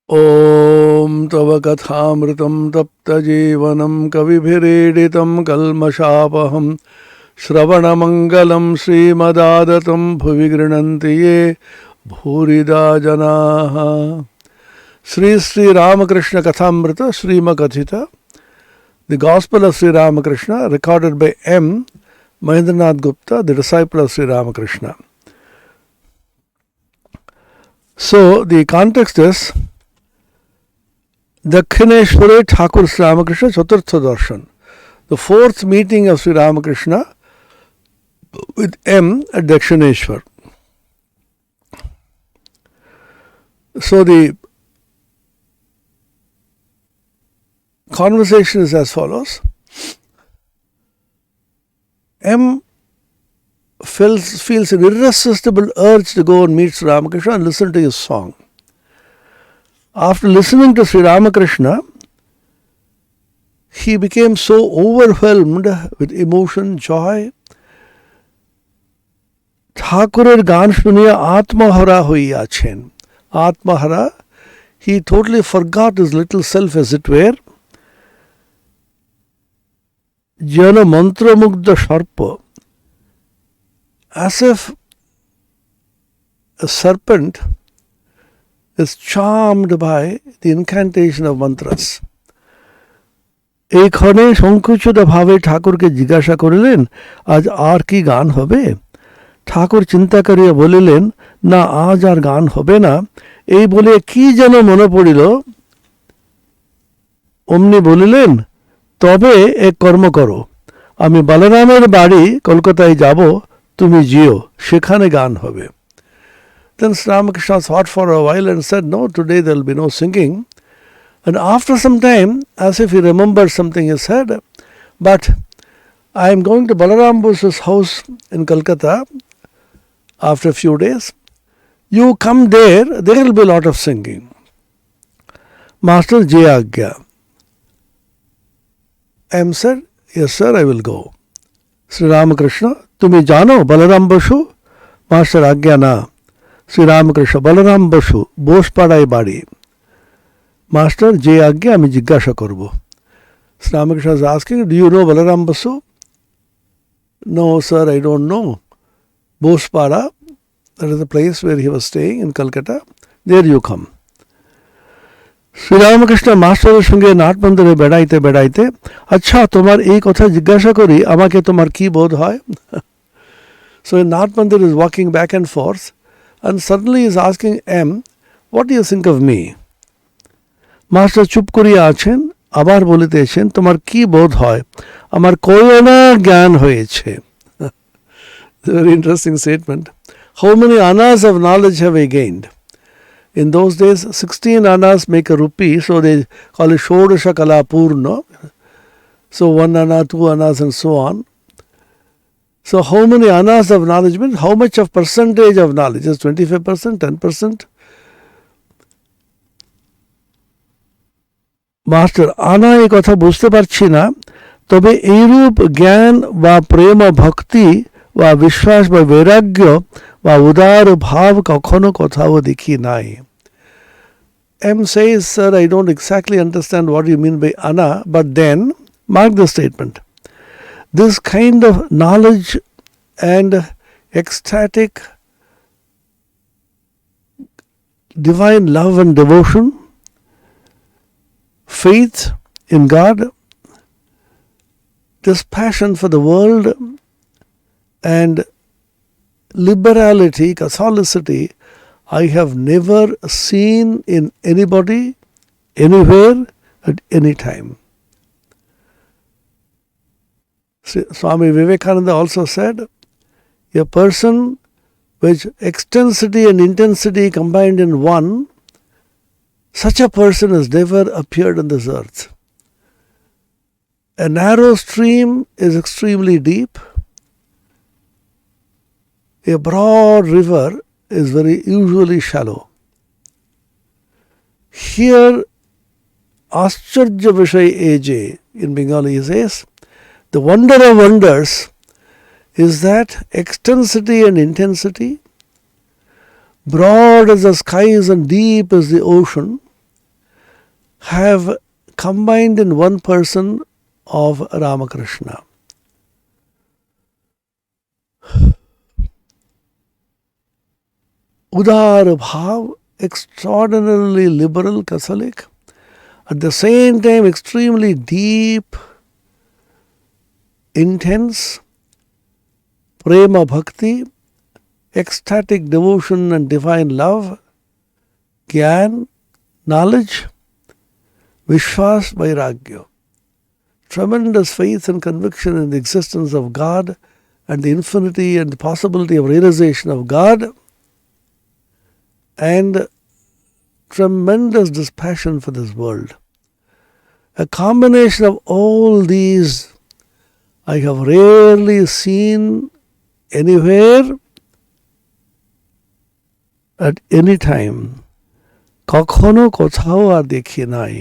ॐ तव कथामृतं तप्तजीवनं कविभिरीडितं कल्मषापहं श्रवणमङ्गलं श्रीमदादतं भुवि गृह्णन्ति ये भूरिदा जनाः। Shri Shri Ramakrishna कथामृत श्रीमकथिता, the Gospel of Sri Ramakrishna, recorded by M. Mahendranath Gupta, the disciple of Sri Ramakrishna. So the context is Dakshineshwari Thakur Sri Ramakrishna Chaturtha Darshan, the fourth meeting of Sri Ramakrishna with M at Dakshineshwar. So the conversation is as follows. M feels an irresistible urge to go and meet Sri Ramakrishna and listen to his song. After listening to Sri Ramakrishna, he became so overwhelmed with emotion, joy. Thakurer গান শুনিয়া আত্মহারা হইয়াছেন. Atmahara, he totally forgot his little self, as it were. Jana mantramugdha sharpa, as if a serpent is charmed by the incantation of mantras. এই ক্ষণে সংকুচিত ভাবে ঠাকুরকে জিজ্ঞাসা করিলেন, আজ আর কি গান হবে? ঠাকুর চিন্তা করিয়া বলিলেন, না আজ আর গান হবে না। এই বলে কি যেন মনে পড়িল, অমনি বলিলেন, তবে এক কর্ম করো, আমি বলরামের বাড়ি কলকাতায় যাব, তুমি যেও, সেখানে গান হবে। Then Sri Ramakrishna thought for a while and said, no, today there will be no singing. And after some time, as if he remembered something, he said, but I am going to Balaram Bose's house in Calcutta after a few days. You come there will be a lot of singing. Master Jai Agya. M said, yes sir, I will go. Sri Ramakrishna, tumi jano Balaram Basu? Master Agya na. Sri Ramakrishna, Balaram Basu, Bospadai Badi. Master Jai Agya, ami jigyasha korbo. Sri Ramakrishna is asking, do you know Balaram Basu? No sir, I don't know. Bospada, that is the place where he was staying in Calcutta. There you come. Shri Ramakrishna মাস্টারের সঙ্গে নাটমন্দিরে বেড়াইতে বেড়াইতে, আচ্ছা তোমার এই কথা জিজ্ঞাসা করি, আমাকে তোমার কি বোধ হয়? So in Nath Mandir is walking back and forth and suddenly is asking M, what do you think of me? Master চুপ করিয়া আছেন, আবার বলিতেছেন, তোমার কি বোধ হয়? আমার কয়না জ্ঞান হয়েছে। Very interesting statement. How many annas of knowledge have I gained? In those days, 16 annas make a rupee, so they call it Shodasha Kala Purna. So 1 anna, 2 annas and so on. So how many annas of knowledge means how much of percentage of knowledge? Is 25%, 10%? Master, আনা এই কথা বুঝতে পারছি না, তবে এইরূপ জ্ঞান বা প্রেম ভক্তি বা বিশ্বাস বা বৈরাগ্য বা উদার ভাব কখনো কোথাও দেখি নাই। M says, sir, I don't exactly understand what you mean by ana, but then, mark the statement, this kind of knowledge and ecstatic divine love and devotion, faith in God, this passion for the world and liberality, Catholicity, I have never seen in anybody, anywhere, at any time. Swami Vivekananda also said, a person with extensity and intensity combined in one, such a person has never appeared on this earth. A narrow stream is extremely deep. A broad river is very usually shallow. Here, Ascharya Vishay Eje, in Bengali he says, the wonder of wonders is that extensity and intensity, broad as the skies and deep as the ocean, have combined in one person of Ramakrishna. Udar Bhav, extraordinarily liberal Catholic, at the same time extremely deep, intense, prema bhakti, ecstatic devotion and divine love, gyan, knowledge, vishwas, vairagya, tremendous faith and conviction in the existence of God and the infinity and the possibility of realization of God, and tremendous dispassion for this world. A combination of all these I have rarely seen anywhere at any time. কখনো কোথাও আর দেখি নাই।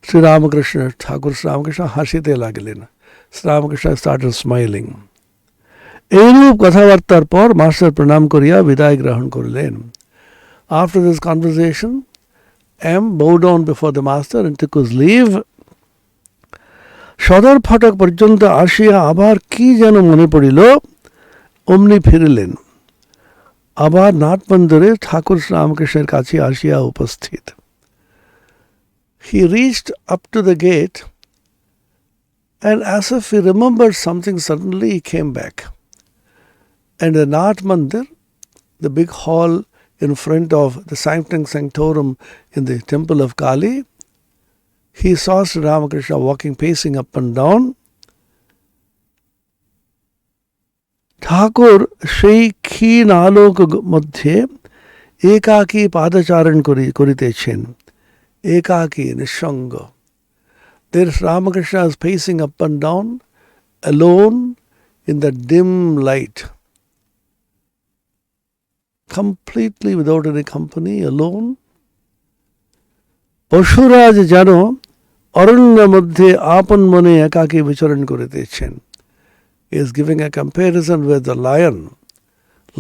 শ্রীরামকৃষ্ণ ঠাকুর শ্রীরামকৃষ্ণ হাসিতে লাগলেন। Sri Ramakrishna started smiling. এইরূপ কথাবার্তার পর master প্রণাম করিয়া বিদায় গ্রহণ করিলেন। After this conversation, M bowed down before the master and took his leave. সদর ফটক পর্যন্ত আসিয়া আবার কি যেন মনে পড়িল, অমনি ফিরিলেন। আবার নাটমন্দিরে ঠাকুর শ্রীরামকৃষ্ণের কাছে আসিয়া উপস্থিত। He reached up to the gate and as if he remembered something, suddenly he came back. And the Nath Mandir, the big hall in front of the Sanctum Sanctorum in the temple of Kali, he saw Sri Ramakrishna walking, pacing up and down. ঠাকুর সেই ক্ষীণ আলোক মধ্যে একাকী পাদচারণ করিতেছেন, একাকী নিঃসঙ্গ। There Ramakrishna is pacing up and down, alone in the dim light, completely without any company, alone. পশুরাজ যেন অরণ্য মধ্যে আপন মনে একাকী বিচরণ করিতেছেন. He is giving a comparison with the lion.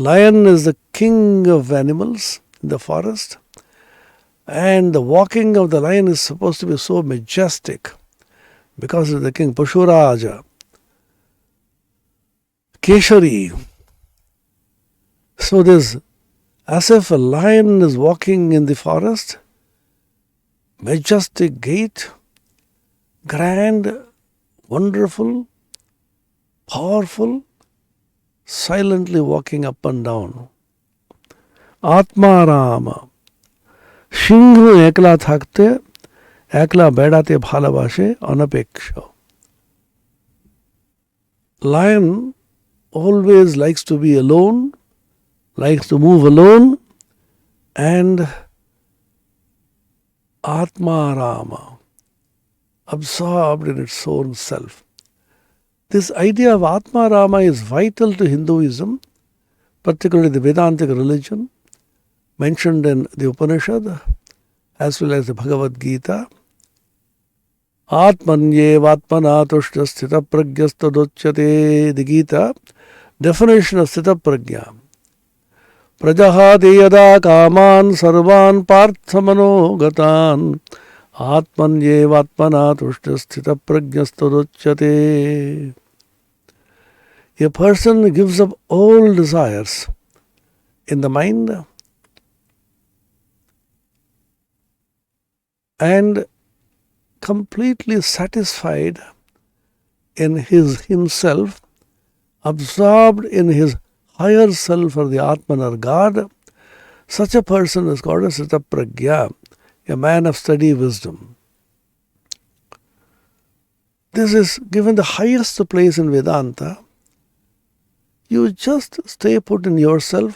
Lion is the king of animals in the forest, and the walking of the lion is supposed to be so majestic because of the king Pashuraja, Keshari. So there's as if a lion is walking in the forest, majestic gait, grand, wonderful, powerful, silently walking up and down. Atmarama, সিংহ একলা থাকতে, একলা বেড়াতে ভালোবাসে অনপেক্ষ। Lion always likes to be alone, likes to move alone, and Atmarama, absorbed in its own self. This idea of Atmarama is vital to Hinduism, particularly the Vedantic religion, mentioned in the Upanishad as well as the Bhagavad Gita. Atmanyevatmana tushta sthita pragyastadochyate, the Gita, definition of sthita pragya. Prajahati yada kaman sarvan parthamano-gatan atmanyevatmana tushta sthita pragyastadochyate. A person gives up all desires in the mind and completely satisfied in himself, absorbed in his higher self or the Atman or God. Such a person is called a Sthita Pragya, a man of steady wisdom. This is given the highest place in Vedanta. You just stay put in yourself.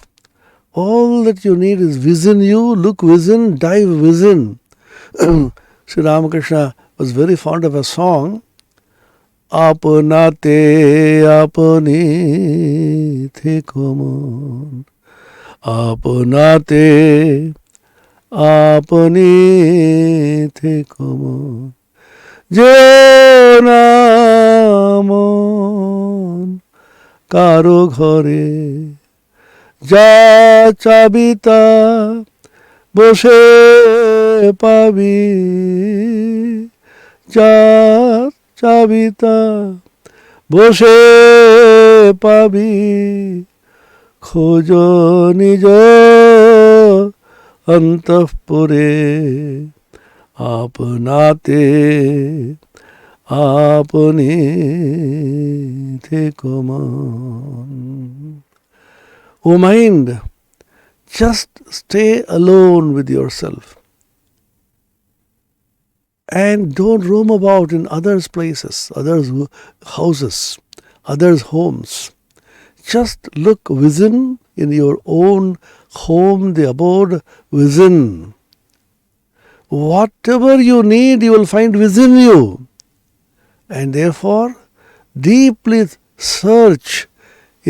All that you need is within you. Look within, dive within. Sri Ramakrishna was very fond of a song. Apanate apane theko mon, apanate apane theko mon, je na mon কারো ঘরে যা চাবিতা বসে পাবি যার চাবিতা বসে পাবি খোঁজ নিজ অন্তঃপুরে আপনাতে আপনি থেকো মন। O mind, just stay alone with yourself and don't roam about in others' places, others' houses, others' homes. Just look within in your own home, the abode within. Whatever you need, you will find within you. And therefore, deeply search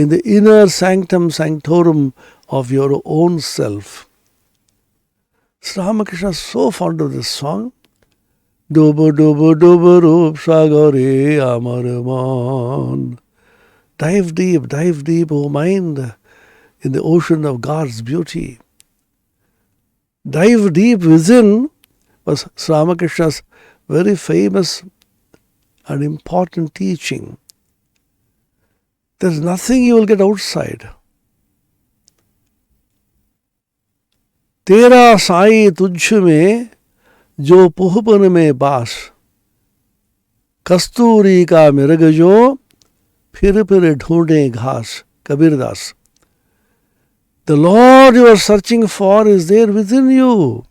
in the inner sanctum sanctorum of your own self. Sri Ramakrishna is so fond of this song. Dobo dobo dobo roop sagare amar man. Dive deep, O mind, in the ocean of God's beauty. Dive deep within was Sri Ramakrishna's very famous and important teaching. There's nothing you will get outside. तेरा साई तुझ में जो पुहपन में बास कस्तूरी का मृग जो फिर ढूंढे घास Kabirdas. The Lord you are searching for is there within you.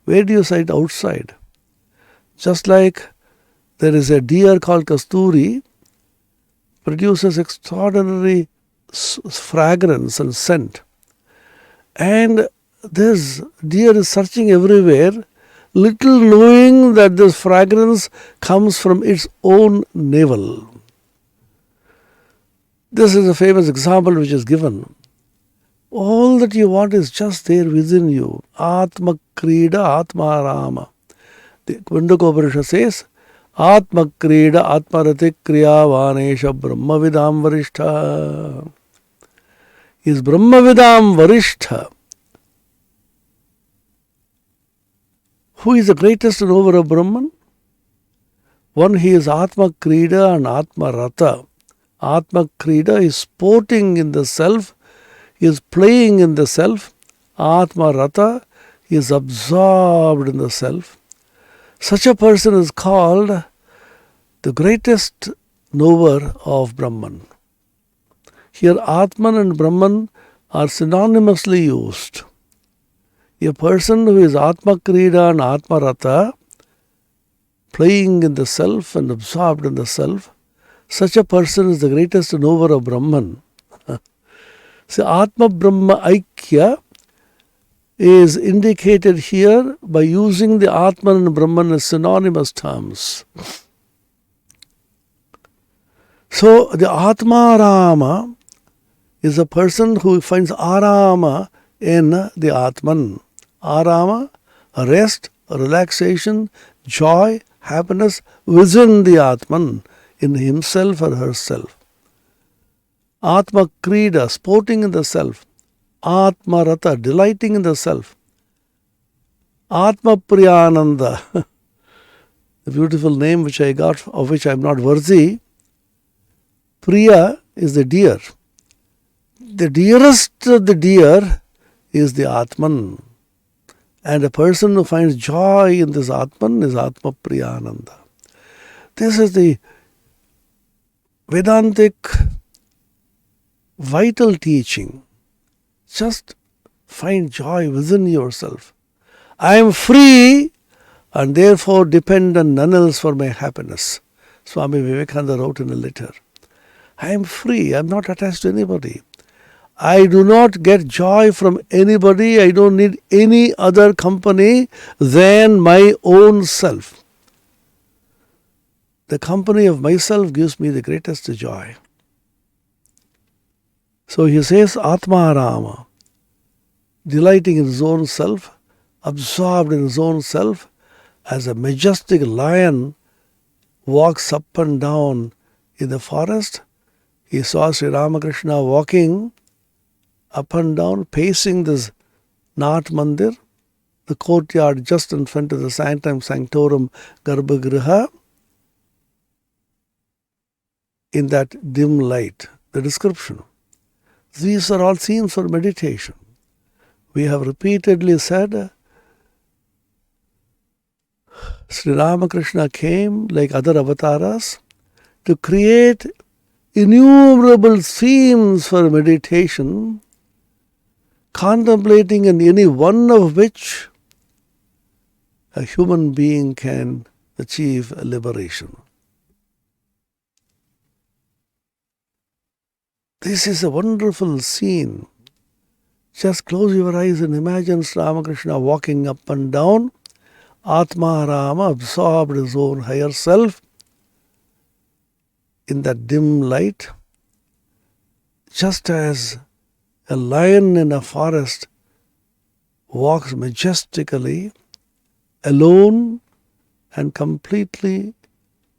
Where do you sight outside? Just like there is a deer called Kasturi, produces extraordinary fragrance and scent. And this deer is searching everywhere, little knowing that this fragrance comes from its own navel. This is a famous example which is given. All that you want is just there within you. Atma Krida Atma Rama. The Kundaka Upanishad says, Atma Krida Atma Ratik Kriya Vanesha Brahmavidam Varishtha. Is Brahmavidam Varishtha. Who is the greatest knower of Brahman? One, he is Atma Krida and Atma Rata. Atma Krida is sporting in the self, he is playing in the self. Atma Rata is absorbed in the self. Such a person is called the greatest knower of Brahman. Here Atman and Brahman are synonymously used. A person who is Atma Krida and Atma Rata, playing in the self and absorbed in the self, such a person is the greatest knower of Brahman. So Atma Brahma Aikya is indicated here by using the Atman and Brahman as synonymous terms. So the Atma Rama is a person who finds Arama in the Atman. Arama, rest, relaxation, joy, happiness within the Atman, in himself or herself. Atma Krida, sporting in the self. Atma Rata, delighting in the self. Atma Priyananda, the beautiful name which I got, of which I am not worthy. Priya is the deer. The dearest of the deer is the Atman. And a person who finds joy in this Atman is Atma Priyananda. This is the Vedantic vital teaching. Just find joy within yourself. I am free and therefore depend on none else for my happiness. Swami Vivekananda wrote in a letter. I am free. I am not attached to anybody. I do not get joy from anybody. I don't need any other company than my own self. The company of myself gives me the greatest joy. So he says, Atma Rama, delighting in his own self, absorbed in his own self, as a majestic lion walks up and down in the forest. He saw Sri Ramakrishna walking up and down, pacing this Nath Mandir, the courtyard just in front of the Sanctum Sanctorum Garbhagriha, in that dim light, the description. These are all scenes for meditation. We have repeatedly said, Sri Ramakrishna came like other avatars to create innumerable themes for meditation, contemplating in any one of which a human being can achieve liberation. This is a wonderful scene. Just close your eyes and imagine Sri Ramakrishna walking up and down. Atma Rama absorbed his own higher self in that dim light, just as a lion in a forest walks majestically, alone and completely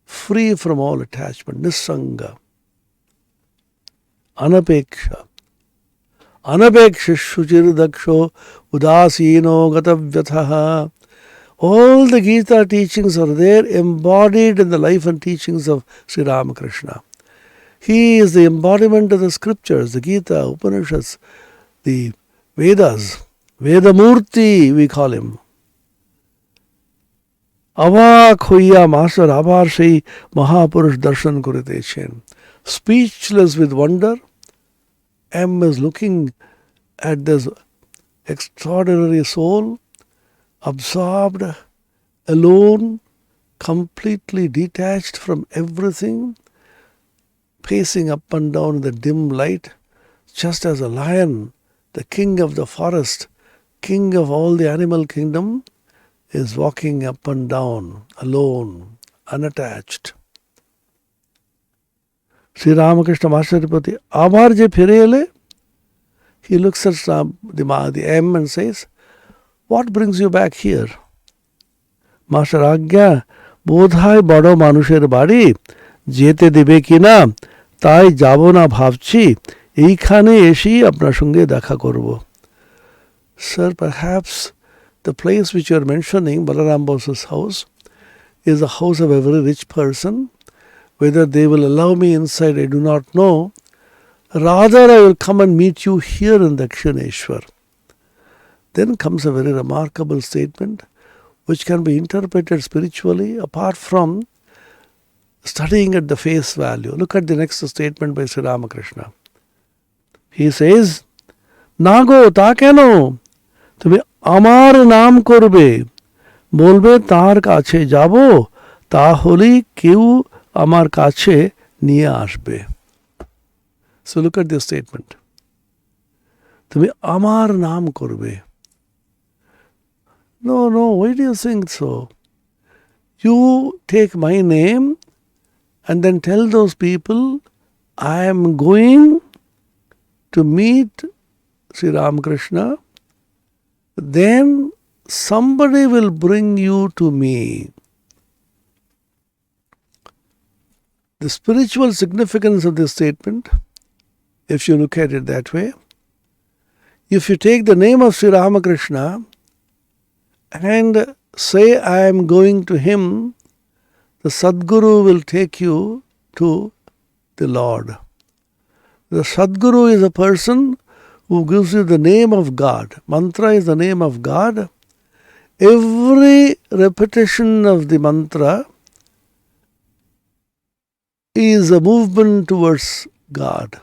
free from all attachment, nisanga, anapeksha. Anapeksha shuchir daksho udasino gatavyathaha. All the Gita teachings are there embodied in the life and teachings of Sri Ramakrishna. He is the embodiment of the scriptures, the Gita, Upanishads, the Vedas. Vedamurti, we call him. Avak hoiya master abar sei Mahapurush darshan kurite chen. Speechless with wonder, M is looking at this extraordinary soul, absorbed, alone, completely detached from everything, pacing up and down in the dim light, just as a lion, the king of the forest, king of all the animal kingdom, is walking up and down, alone, unattached. Sri Ramakrishna Masterpati, Abar je phirele, he looks at the M and says, what brings you back here? Master Agya, bodhai bado manusher bari, jete debe kina, tai jabo na bhavchi, eikhane eshi apnar sunge dekha korbo. Sir, perhaps the place which you are mentioning, Balaram Bosa's house, is the house of a very rich person. Whether they will allow me inside, I do not know. Rather, I will come and meet you here in Dakshineshwar. Then comes a very remarkable statement which can be interpreted spiritually apart from studying at the face value. Look at the next statement by Sri Ramakrishna. He says, Nago ta keno, তুমি আমার নাম করবে, বলবে তার কাছে যাব, তাহলেই কেউ আমার কাছে নিয়ে আসবে. So look at this statement. তুমি আমার নাম করবে. No, why do you think so? You take my name and then tell those people, I am going to meet Sri Ramakrishna. Then somebody will bring you to me. The spiritual significance of this statement, if you look at it that way, if you take the name of Sri Ramakrishna and say, I am going to him, the Sadguru will take you to the Lord. The Sadguru is a person who gives you the name of God. Mantra is the name of God. Every repetition of the mantra is a movement towards God.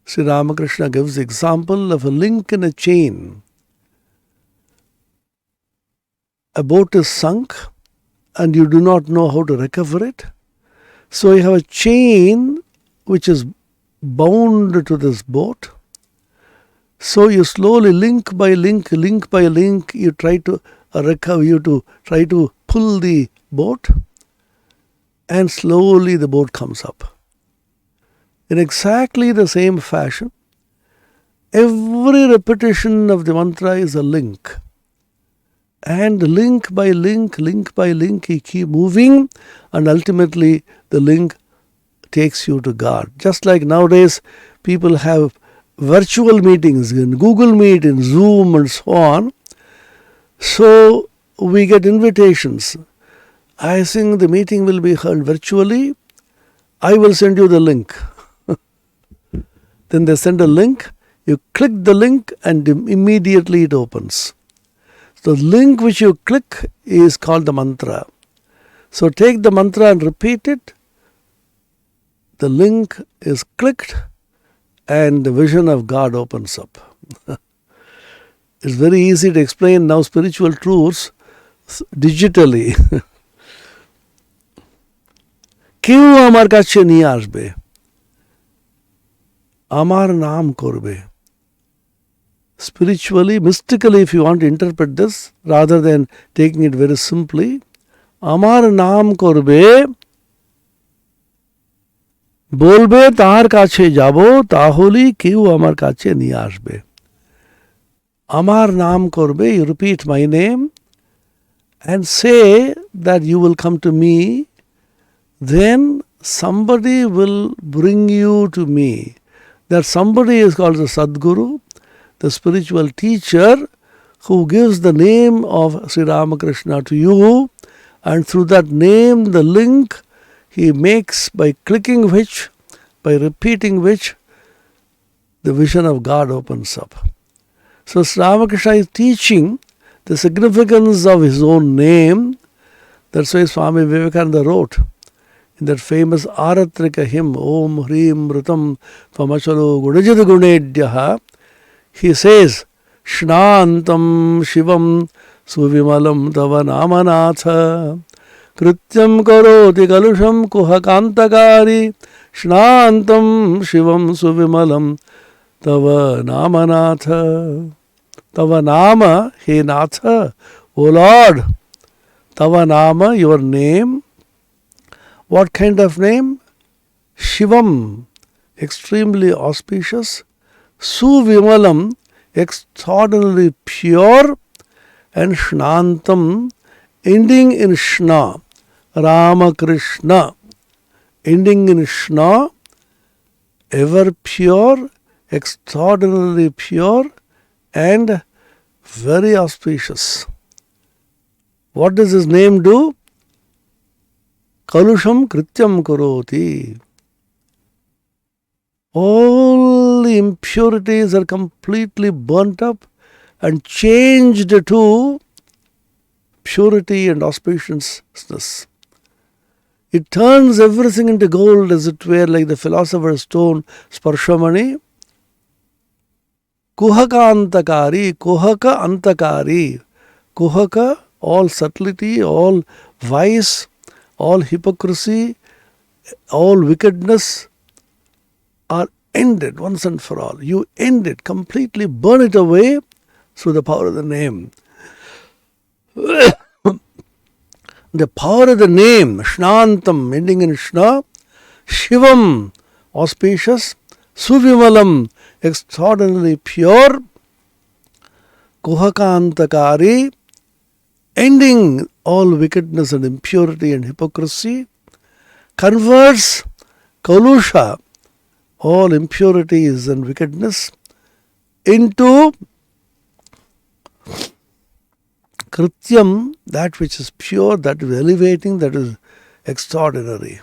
Sri Ramakrishna gives the example of a link in a chain. A boat is sunk and you do not know how to recover it. So you have a chain which is bound to this boat. So you slowly link by link, you try to recover, try to pull the boat, and slowly the boat comes up. In exactly the same fashion, every repetition of the mantra is a link. And link by link, you keep moving, and ultimately the link takes you to God. Just like nowadays people have virtual meetings in Google Meet, in Zoom and so on. So we get invitations. I think the meeting will be held virtually. I will send you the link. Then they send a link. You click the link and immediately it opens. So the link which you click is called the mantra. So take the mantra and repeat it. The link is clicked and the vision of God opens up. It's very easy to explain now spiritual truths digitally. কেউ আমার কাছে নিয়ে আসবে, আমার নাম করবে. Spiritually, mystically, if you want to interpret this, rather than taking it very simply, আমার নাম করবে, বলবে তার কাছে যাব, তাহলেই কেউ আমার কাছে নিয়ে আসবে. আমার নাম করবে, you repeat my name and say that you will come to me, then somebody will bring you to me. That somebody is called the Sadguru, the spiritual teacher who gives the name of Sri Ramakrishna to you, and through that name, the link he makes by clicking which, by repeating which, the vision of God opens up. So Sri Ramakrishna is teaching the significance of his own name. That's why Swami Vivekananda wrote in that famous Aratrika hymn, Om Hrim Mritam Tvamachalo Gunajid Gunedyaha, he says, Shnantam Shivam Suvimalam Tava Namanatha Krityam Karoti Kalusham Kuhakantakari Shnantam Shivam Suvimalam Tava Namanatha. Tava Nama, He Natha, O Lord, Tava Nama, your name. What kind of name? Shivam, extremely auspicious. Suvimalam, extraordinarily pure. And Shnantam, ending in Shna. Ramakrishna, ending in Shna, ever pure, extraordinarily pure, and very auspicious. What does his name do? Kalusham Krityam Karoti. All the impurities are completely burnt up and changed to purity and auspiciousness. It turns everything into gold, as it were, like the philosopher's stone, Sparshamani. Kuhaka Antakari, Kuhaka Antakari. Kuhaka, all subtlety, all vice, all hypocrisy, all wickedness are ended once and for all. You end it, completely burn it away through the power of the name. The power of the name, Shnantam, ending in Shna, Shivam, auspicious, Suvimalam, extraordinarily pure, Kuhakantakari, ending all wickedness and impurity and hypocrisy, converts Kalusha, all impurities and wickedness, into Krityam, that which is pure, that is elevating, that is extraordinary.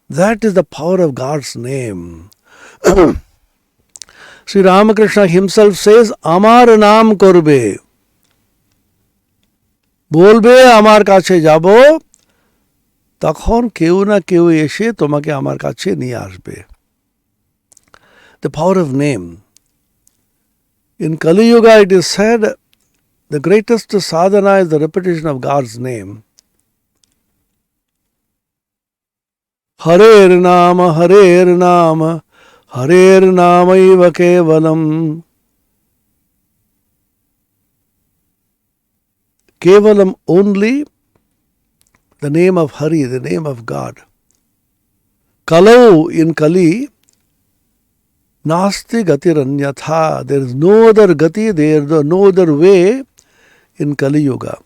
That is the power of God's name. Sri Ramakrishna himself says, Amar naam korbe. বলবে আমার কাছে যাব, তখন কেউ না কেউ এসে তোমাকে আমার কাছে নিয়ে আসবে. The power of name. In Kali Yuga it is said, the greatest sadhana is the repetition of God's name. Harer Nama, Harer Nama, Harer Namaiva Kevalam. Kevalam, only the name of Hari, the name of God. Kalau, in Kali, Nasti Gatiranyatha, there is no other gati, there is no other way in Kali Yuga.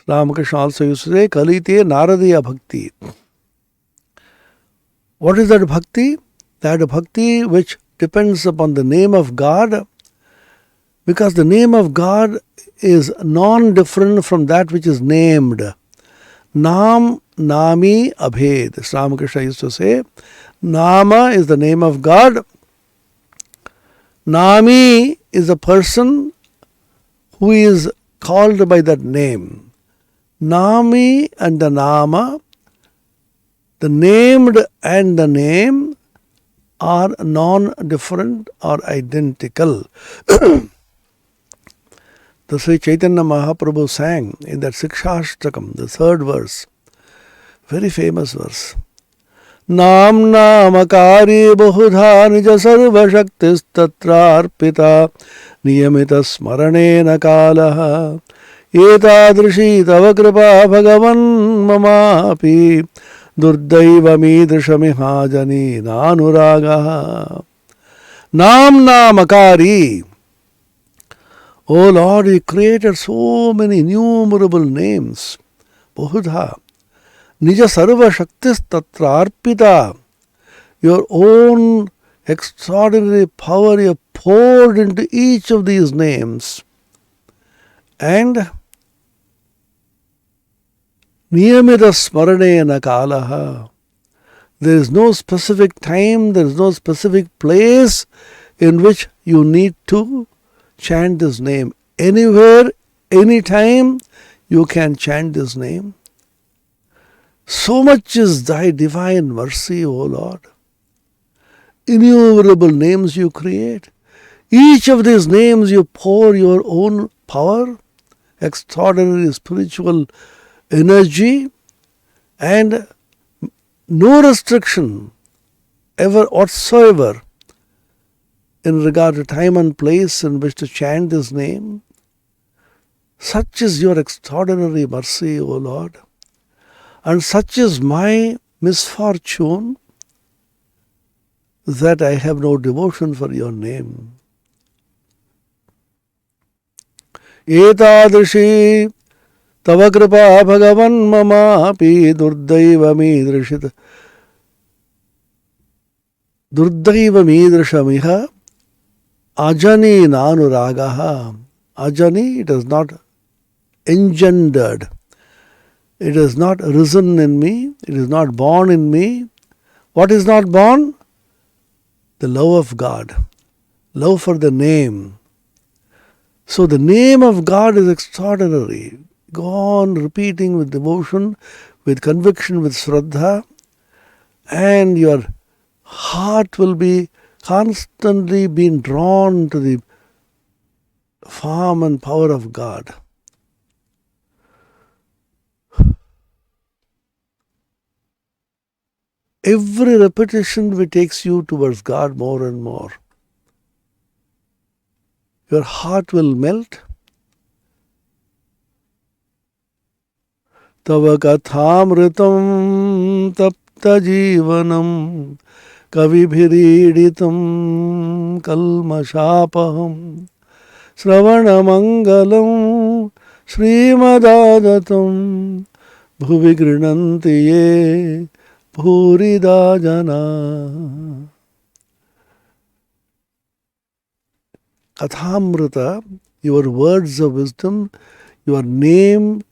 Ramakrishna also used to say, Kali te Naradiya Bhakti. What is that bhakti? That bhakti which depends upon the name of God Because the name of God is non-different from that which is named. Nam, Nami, Abhed. Sri Ramakrishna used to say, Nama is the name of God. Nami is a person who is called by that name. Nami and the Nama, the named and the name are non-different or identical. The Sri Chaitanya Mahaprabhu sang in that Sikshashtakam, the third verse, very famous verse. नाम नामकारी बहुधा निज सर्वशक्तिस्तत्रार्पिता नियमित स्मरणेन कालः एतादृशी तव कृपा भगवन् ममापि दुर्दैवमीदृशमिहाजनीनानुरागः. नाम नामकारी. O Lord, you created so many innumerable names. Bahudha. Nija sarva shaktis tatra arpita. Your own extraordinary power you have poured into each of these names. And niyamita smaranena kalaha. There is no specific time, there is no specific place in which you need to chant this name. Anywhere, anytime, you can chant this name. So much is thy divine mercy, O Lord. Innumerable names you create. Each of these names you pour your own power, extraordinary spiritual energy, and no restriction ever whatsoever in regard to time and place in which to chant this name. Such is your extraordinary mercy, O Lord. And such is my misfortune that I have no devotion for your name. Etadrishi tava kripa bhagavan mamapi durdaiva ajani nanuragaha. Ajani, it is not engendered. It is not risen in me. It is not born in me. What is not born? The love of God. Love for the name. So the name of God is extraordinary. Go on repeating with devotion, with conviction, with shraddha, and your heart will be constantly being drawn to the form and power of God. Every repetition which takes you towards God more and more. Your heart will melt. Tava kathamritam tapta jivanam kavibhiriditam kalmashapaham Sravanamangalam Srimadadattam Bhuvi Grinanti Ye Bhurida Jana. Kathamrita, your words of wisdom, your name,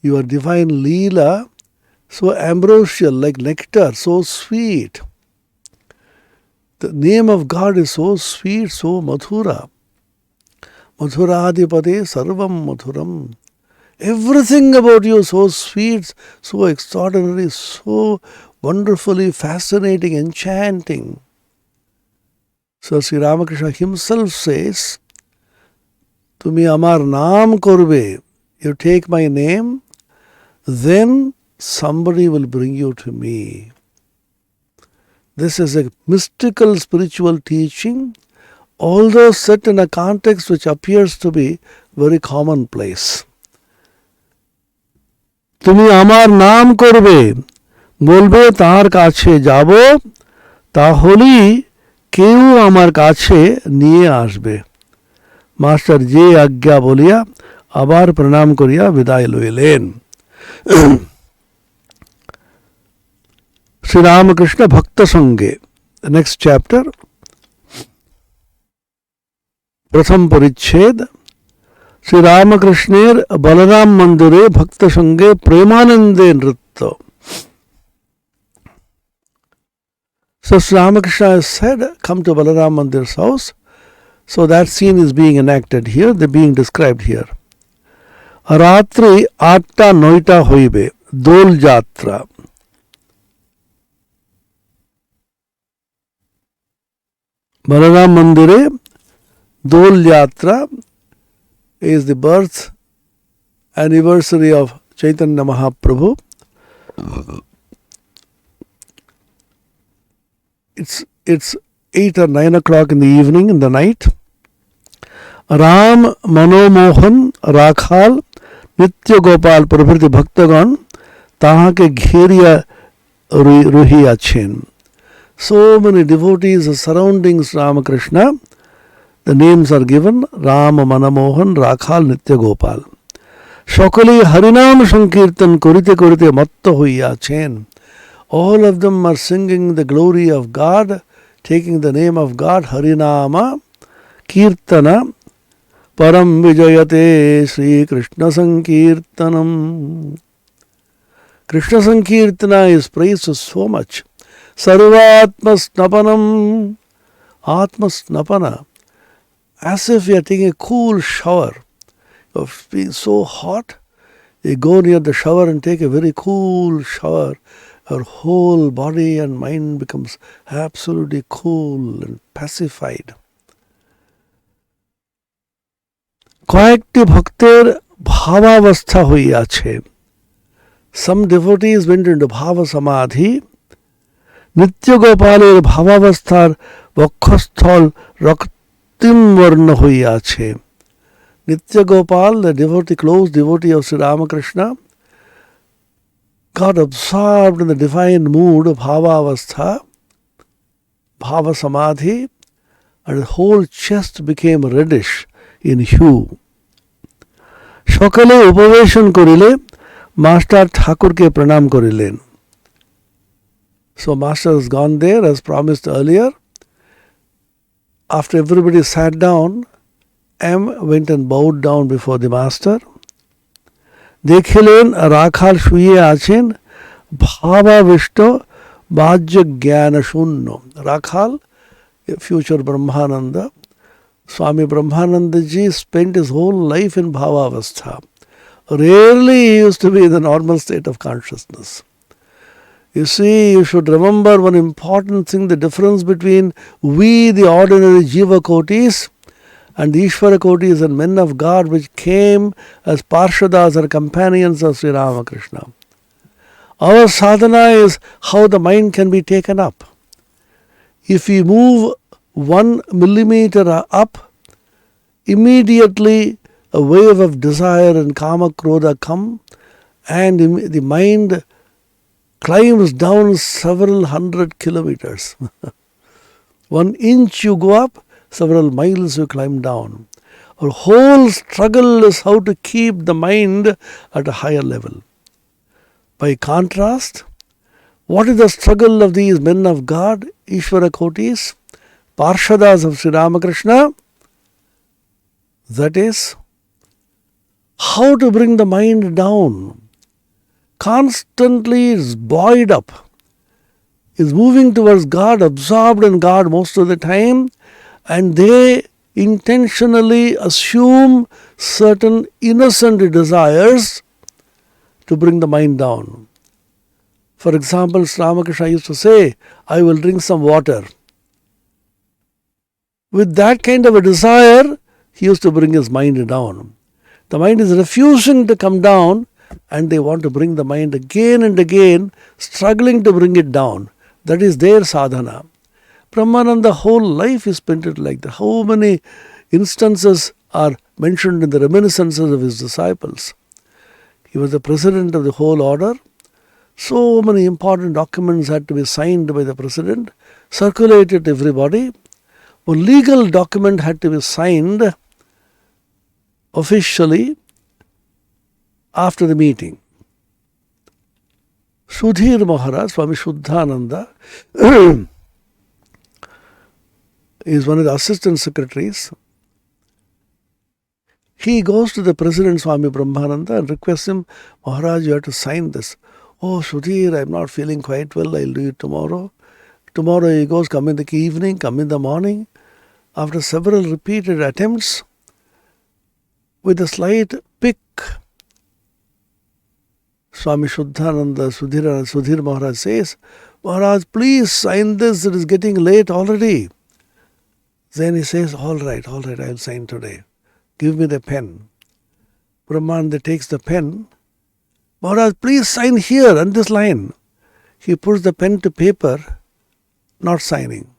your divine leela, so ambrosial like nectar, so sweet. The name of God is so sweet, so madhura. Madhuradipade sarvam madhuram. Everything about you so sweet, so extraordinary, so wonderfully fascinating, enchanting. So Sri Ramakrishna himself says, Tumi amar naam korbe, you take my name, then somebody will bring you to me. This is a mystical spiritual teaching, although set in a context which appears to be very commonplace. Tumi amar naam korbe, bolbe tar kache jabo, taholi কেউ আমার কাছে নিয়ে আসবে master যে আজ্ঞা বলিয়া আবার প্রণাম করিয়া বিদায় লইলেন শ্রী রামকৃষ্ণ ভক্ত সঙ্গে নেক্সট চ্যাপ্টার प्रथम परिच्छेद श्री रामकृष्णेर बलराम मंदिरे भक्त संगे प्रेमानंदे नृत्य. So Sri Ramakrishna has said, come to Balaram Mandir's house. So that scene is being enacted here, they're being described here. Ratri 8টা-9টা হইবে দোল যাত্রা. Balaram Mandire Dol Yatra is the birth anniversary of Chaitanya Mahaprabhu. It's 8 or 9 o'clock in the evening, in the night. Ram, Manomohan, Rakhal, Nitya Gopal Prabhriti Bhaktagan Tahake Gheriya Ruhi Achen. So many devotees are surrounding Ramakrishna. The names are given: Ram, Manomohan, Rakhal, Nitya Gopal. Shokali Harinam Sankirtan Korite Korite Matta Hoiya Achen. All of them are singing the glory of God, taking the name of God, Harinama, Kirtana, Param Vijayate Sri Krishna Sankirtanam. Krishna Sankirtana is praised so much. Sarvatma Snapanam, Atma Snapana, as if you are taking a cool shower. Of being so hot, you go near the shower and take a very cool shower. Our whole body and mind becomes absolutely cool and pacified. কয়েকটি ভক্তের ভাবাবস্থা হইয়াছে. Some devotees went into bhava samadhi. নিত্য গোপালের ভাবাবস্থার বক্ষস্থল রক্তিম বর্ণ হইয়াছে. Nitya Gopal, the devotee, close devotee of Sri Ramakrishna, got absorbed in the divine mood of bhava avastha, bhava samadhi, and his whole chest became reddish in hue. সকালে উপবেশন করিলে master ঠাকুরকে প্রণাম করিলেন. So master has gone there as promised earlier. After everybody sat down, M went and bowed down before the master. দেখিলেন রাখাল শুয়ে আছেন ভাবাবিষ্ট বাহ্য জ্ঞান শূন্য. Rakhal, future Brahmananda, Swami Brahmananda ji spent his whole life in bhavavastha. Rarely he used to be in the normal state of consciousness. You see, you should remember one important thing, the difference between we, the ordinary Jiva Kotis, and the Ishvara Kotis and men of God which came as Parshadas or companions of Sri Ramakrishna. Our sadhana is how the mind can be taken up. If we move 1 millimeter up, immediately a wave of desire and kama krodha come, and the mind climbs down several hundred kilometers. 1 inch you go up, several miles you climb down. Our whole struggle is how to keep the mind at a higher level. By contrast, what is the struggle of these men of God, Ishvara Kotis, Parshadas of Sri Ramakrishna? That is, how to bring the mind down. Constantly is buoyed up, is moving towards God, absorbed in God most of the time, and they intentionally assume certain innocent desires to bring the mind down. For example, Sri Ramakrishna used to say, I will drink some water. With that kind of a desire, he used to bring his mind down. The mind is refusing to come down, and they want to bring the mind again and again, struggling to bring it down. That is their sadhana. Brahmananda whole life is spent it like that. How many instances are mentioned in the reminiscences of his disciples? He was the president of the whole order. So many important documents had to be signed by the president, circulated to everybody. A legal document had to be signed officially after the meeting. Sudhir Maharaj, Swami Shuddhananda, is one of the assistant secretaries. He goes to the President Swami Brahmananda and requests him, Maharaj, you have to sign this. Oh, Sudhir, I'm not feeling quite well. I'll do it tomorrow. Tomorrow he goes, come in the evening, come in the morning. After several repeated attempts, with a slight pick, Swami Shuddhananda, Sudhir Maharaj says, Maharaj, please sign this. It is getting late already. Then he says, all right, I'll sign today. Give me the pen. Brahmananda takes the pen. Maharaj, please sign here on this line. He puts the pen to paper, not signing.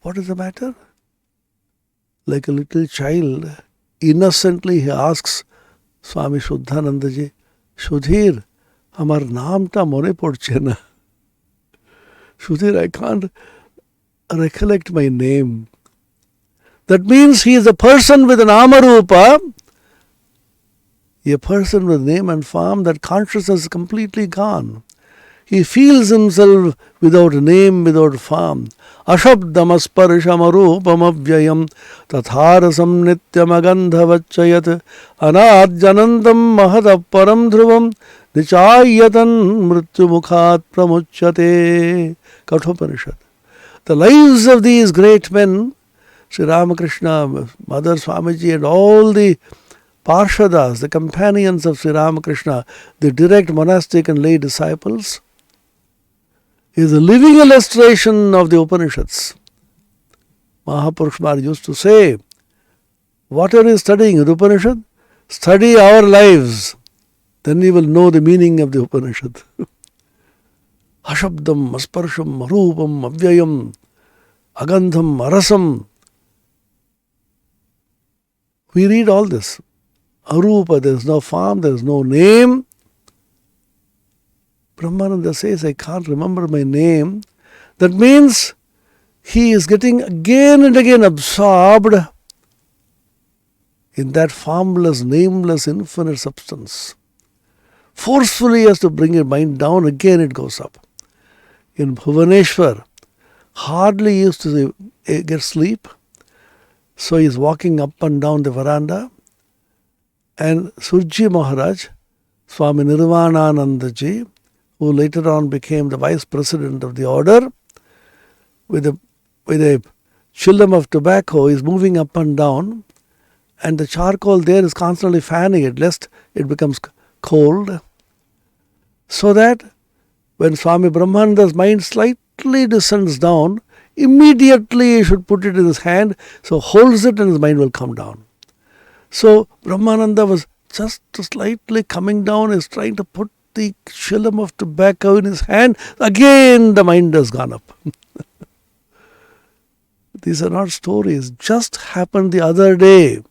What is the matter? Like a little child, innocently he asks Swami Shuddhananda ji, Sudhir, hamar naam ta mone podche na. Sudhir, I can't recollect my name. That means he is a person with an Amarupa, a person with name and form, that consciousness is completely gone. He feels himself without name, without form. Ashabdam asparsham arupam avyayam tatharasam nityam agandhavachayat anadjanandam mahadaparam dhruvam nichayatan mrityu mukhat pramuchyate. Kathopanishad. The lives of these great men, Sri Ramakrishna, Mother Swamiji and all the Parshadas, the companions of Sri Ramakrishna, the direct monastic and lay disciples, is a living illustration of the Upanishads. Mahapurush Maharaj used to say, what are you studying in the Upanishad? Study our lives. Then you will know the meaning of the Upanishad. Ashabdam, asparsham, arupam, avyayam, agandham, arasam. We read all this. Arupa, there is no form, there is no name. Brahmananda says, I can't remember my name. That means he is getting again and again absorbed in that formless, nameless, infinite substance. Forcefully he has to bring his mind down, again it goes up. In Bhuvaneshwar, hardly he used to get sleep. So he is walking up and down the veranda, and Surji Maharaj, Swami Nirvanananda ji, who later on became the vice president of the order, with a chillum of tobacco, is moving up and down, and the charcoal there is constantly fanning it, lest it becomes cold. So that when Swami Brahmananda's mind slightly descends down, immediately he should put it in his hand, so holds it and his mind will come down. So Brahmananda was just slightly coming down, is trying to put the chillum of tobacco in his hand. Again the mind has gone up. These are not stories, just happened the other day.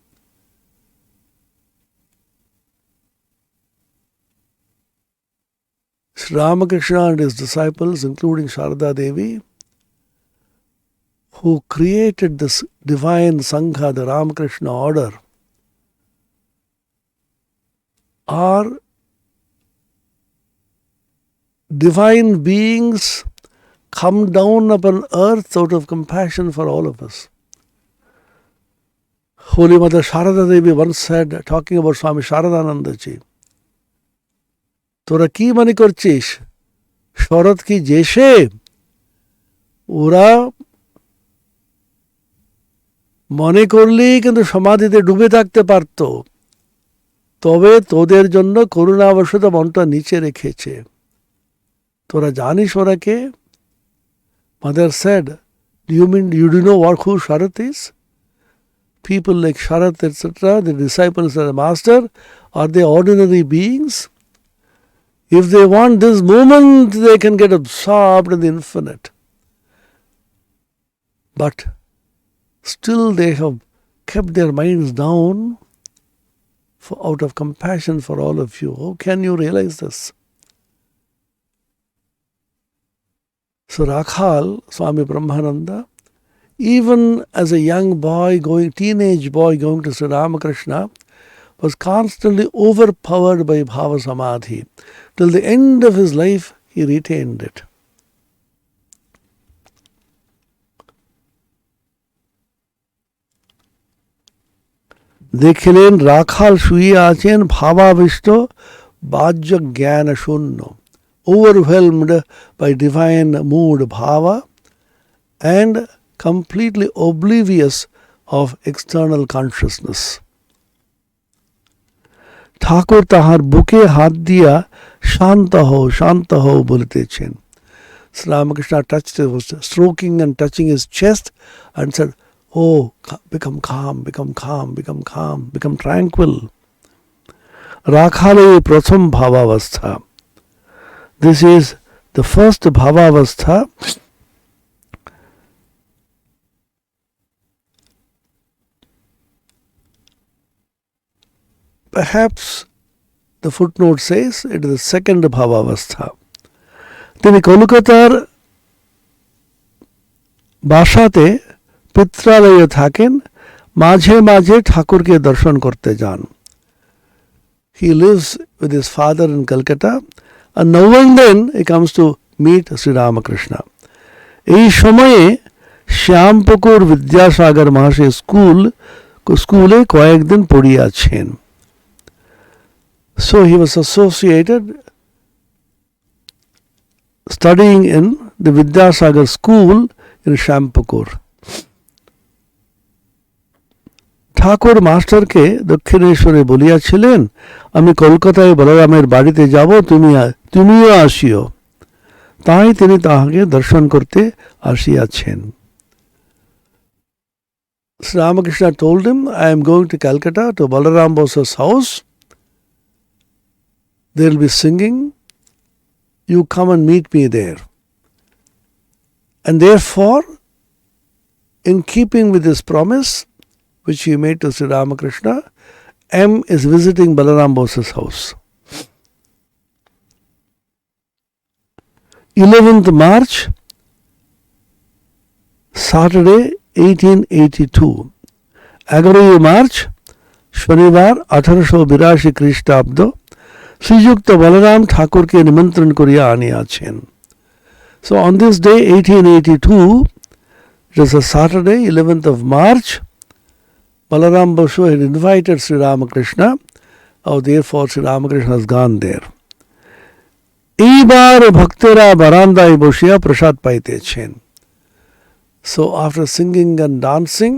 Sri Ramakrishna and his disciples, including Sharada Devi, who created this divine Sangha, the Ramakrishna order, are divine beings come down upon earth out of compassion for all of us. Holy Mother Sharada Devi once said, talking about Swami Sharadananda ji, তোরা কি মনে করছিস শরৎ কি জেসে ওরা মনে করলেই কিন্তু সমাধিতে ডুবে থাকতে পারত, তবে তোদের জন্য করুণাবশত মনটা নিচে রেখেছে। তোরা জানিস ওরা কে? Mother said, do you know who Sharat is? People like Sharat, etc., the disciples of the master, are they ordinary beings? If they want this moment, they can get absorbed in the infinite. But still they have kept their minds down out of compassion for all of you. How can you realize this? So Rakhal, Swami Brahmananda, even as a young boy, teenage boy going to Sri Ramakrishna, was constantly overpowered by Bhava Samadhi. Till the end of his life, he retained it. দেখিলেন রাখাল শুইয়া আছেন ভাবাবিষ্ট বাহ্য জ্ঞান শূন্য, overwhelmed by divine mood bhava and completely oblivious of external consciousness. ঠাকুর তাহার বুকে হাত দিয়া শান্ত হও বলিতেছেন. Sri Ramakrishna touched, was stroking and touching his chest and said, "Oh, become calm, become calm, become calm, become tranquil." রাখাল এই প্রথম ভাবাবস্থা. This is the first bhavavastha. Perhaps the footnote says it is the second bhavavastha. তিনি কলকাতার বাসাতে পিত্রালয়ে থাকেন, মাঝে মাঝে ঠাকুরকে দর্শন করতে যান. He lives with his father in Calcutta, and now and then he comes to meet Sri Ramakrishna. এই সময়ে শ্যামপুকুর বিদ্যাসাগর মহাশয় স্কুলে কয়েকদিন পড়িয়াছেন. So he was associated studying in the Vidyasagar school in Shyampukur. ঠাকুর মাস্টারকে দক্ষিণেশ্বরে বলিয়াছিলেন, আমি কলকাতায় বলরামের বাড়িতে যাব, তুমিও আসিও. তাই তিনি তাহাকে দর্শন করতে আসিয়াছেন. Sri Ramakrishna told him, I am going to Calcutta to Balaram Bosa's house. They will be singing. You come and meet me there. And therefore, in keeping with this promise, which he made to Sri Ramakrishna, M is visiting Balaram Bosa's house. 11th March, Saturday, 1882. 11 March শনিবার 1882 খ্রিস্টাব্দ শ্রীযুক্ত বলরাম ঠাকুরকে নিমন্ত্রণ করিয়া আনিয়াছেন. So on this day, 1882, it is a Saturday, 11th of March, Balaram Basu had invited Sri Ramakrishna. Oh, therefore Sri Ramakrishna has gone there. এইবার ভক্তেরা বারান্দায় বসিয়া প্রসাদ পাইতেছেন. So after singing and dancing,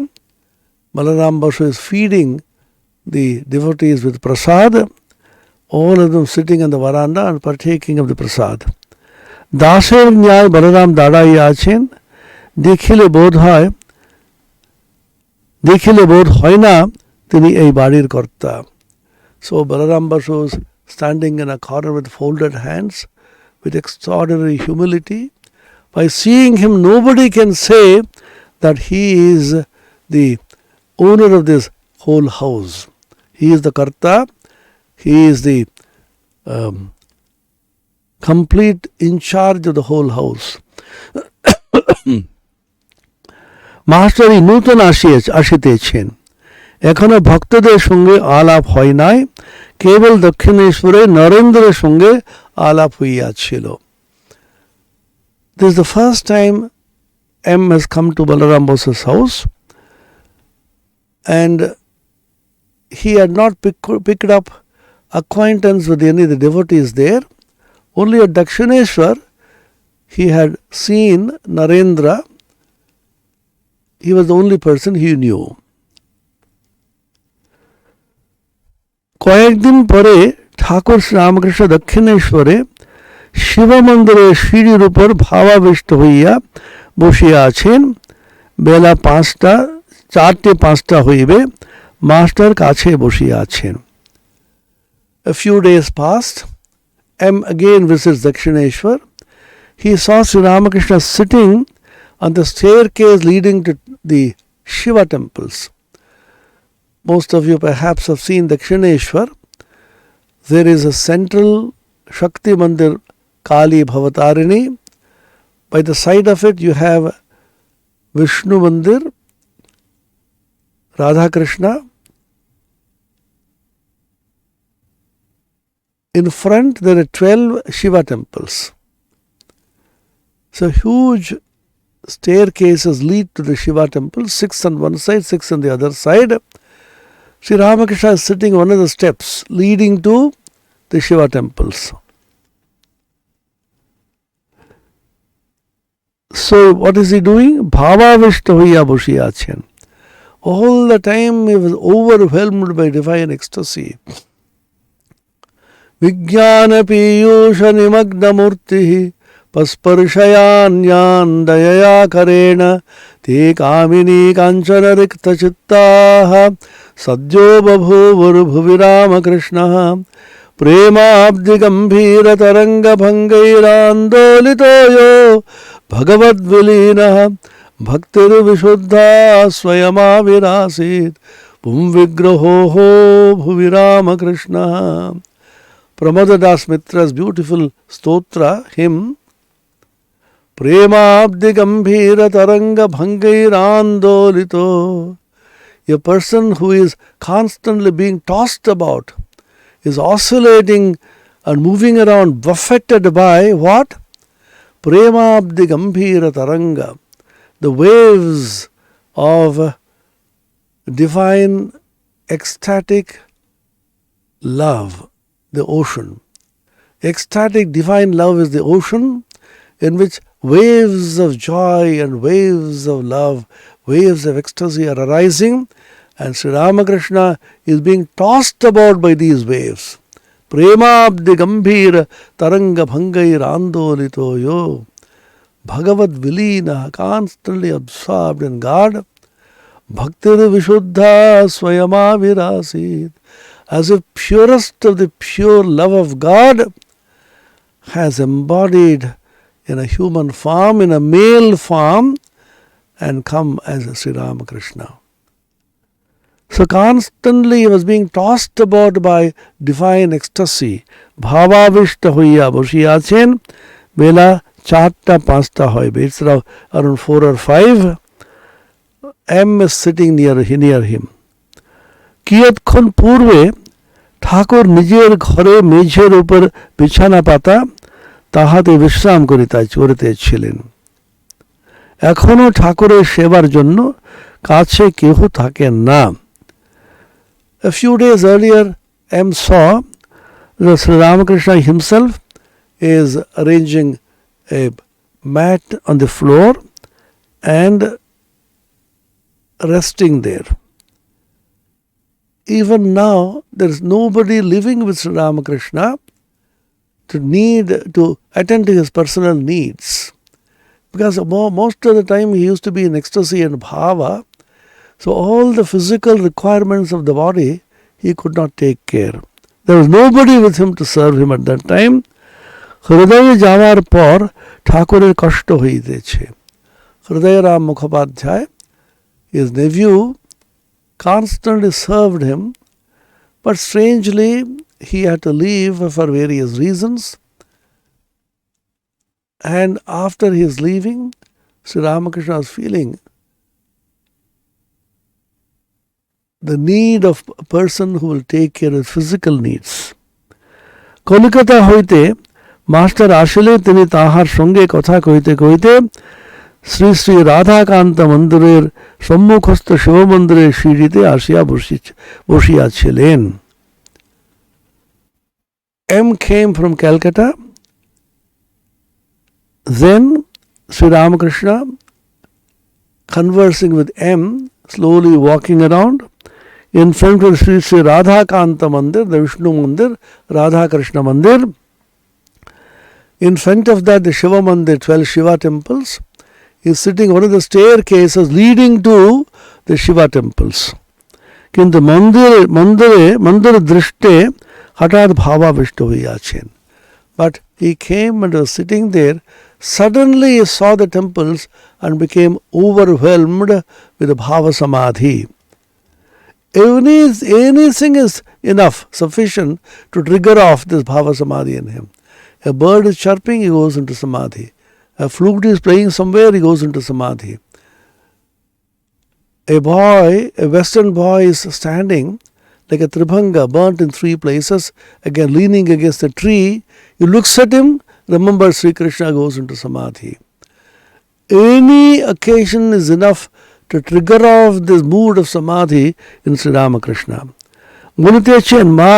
Balaram Basu is feeding the devotees with prasad, all of them sitting on the veranda and partaking of the prasad. দাসের ন্যায় বলরাম দাঁড়াইয়া আছেন. দেখিলে বোধ হয় না তিনি এই বাড়ির কর্তা. So Balaram Basu is standing in a corner with folded hands, with extraordinary humility. By seeing him, nobody can say that he is the owner of this whole house. He is the karta. He is the complete in charge of the whole house. Master নূতন আসিতেছেন. এখনো ভক্তদের সঙ্গে আলাপ হয় নাই, কেবল দক্ষিণেশ্বরে নরেন্দ্রের সঙ্গে আলাপ হইয়াছিল. This is the first time M has come to Balaram Bosa's house, and he had not picked up acquaintance with any of the devotees there. Only at Dakshineshwar he had seen Narendra. He was the only person he knew. কয়েকদিন পরে ঠাকুর শ্রীরামকৃষ্ণ দক্ষিণেশ্বরে শিব মন্দিরের সিঁড়ির উপর ভাবাবিষ্ট হইয়া বসিয়া আছেন. বেলা 4:05 হইবে, মাস্টার কাছে বসিয়া আছেন. A few days passed. M again visits Dakshineshwar. He saw Sri Ramakrishna sitting on the staircase leading to the Shiva temples. Most of you perhaps have seen Dakshineshwar. There is a central Shakti Mandir, Kali Bhavatarini. By the side of it you have Vishnu Mandir, Radha Krishna. In front there are 12 Shiva temples. So huge staircases lead to the Shiva temple, 6 on one side, 6 on the other side. Sri Ramakrishna is sitting on one of the steps leading to the Shiva temples. So what is he doing? Bhavavishta hoya boshiyachen. All the time he was overwhelmed by divine ecstasy. Vijnana piyusha nimagna murti pasparshayaan dayaya karena te kamini kanchana rikta chittaha sadyo babhuvur bhuvi Ramakrishna premabdi gambhira taranga bhangairandolitoyo Bhagavad Vilina Bhaktir Vishuddha Swayama Virasit Pum Vigraho Bhuvi Ramakrishna. Pramada Das Mitra's beautiful stotra, hymn, Prema Abdi Gambhira Taranga Bhangairandolito. A person who is constantly being tossed about, is oscillating and moving around, buffeted by what? Prema Abdi Gambhira Taranga, the waves of divine ecstatic love, the ocean. Ecstatic divine love is the ocean in which waves of joy and waves of love, waves of ecstasy are arising, and Sri Ramakrishna is being tossed about by these waves. Premabdi Gambhira Taranga Bhangair Andolito Yo. Bhagavad Vilina, constantly absorbed in God. Bhaktir Vishuddha Swayama Virasit. As if purest of the pure love of God has embodied in a human form, in a male form, and come as a Sri Ramakrishna. So constantly he was being tossed about by divine ecstasy. Bhavavishta hoya boshiyachen. Bela 4-5 hoibe. It's around 4 or 5. M is sitting near him. কিয়ৎক্ষণ পূর্বে ঠাকুর নিজের ঘরে মেঝের উপর বিছানা পাতা তাহাতে বিশ্রাম করিতেছিলেন। এখনো ঠাকুরের সেবার জন্য কাছে কেহ থাকেন না। A few days earlier, M saw that Sri Ramakrishna himself is arranging a mat on the floor and resting there. Even now, there is nobody living with Sri Ramakrishna to attend to his personal needs. Because most of the time he used to be in ecstasy and bhava, so all the physical requirements of the body he could not take care. There was nobody with him to serve him at that time. হৃদয়ে যাওয়ার পর ঠাকুরের কষ্ট হইতেছে। Hridayram Mukhopadhyay, his nephew, constantly served him, but strangely he had to leave for various reasons. And after his leaving, Sri Ramakrishna was feeling the need of a person who will take care of physical needs. Calcutta হইতে master আসলে তিনি তাহার সঙ্গে কথা কইতে কইতে শ্রী শ্রী রাধাকান্ত মন্দিরের সম্মুখস্থ শিব মন্দিরের সিঁড়িতে আসিয়া বসিয়াছিলেন। M came from Calcutta. Then Sri Ramakrishna, conversing with M, slowly walking around in front of Sri Sri Radhakanta Mandir, the Vishnu Mandir, Radha Krishna Mandir. In front of that, the Shiva Mandir, 12 Shiva temples. He is sitting on one of the staircases leading to the Shiva temples. Kintu mandir drishte hatat bhavavishta hoyachen. But he came and was sitting there. Suddenly he saw the temples and became overwhelmed with the bhava samadhi. Anything is enough, sufficient to trigger off this bhava samadhi in him. A bird is chirping, he goes into samadhi. A flute is playing somewhere, he goes into samadhi. A western boy is standing like a tribhanga, burnt in 3 places, again leaning against a tree. He looks at him, remember Sri Krishna, goes into samadhi. Any occasion is enough to trigger off this mood of samadhi in Sri Ramakrishna. বলিতেছেন, মা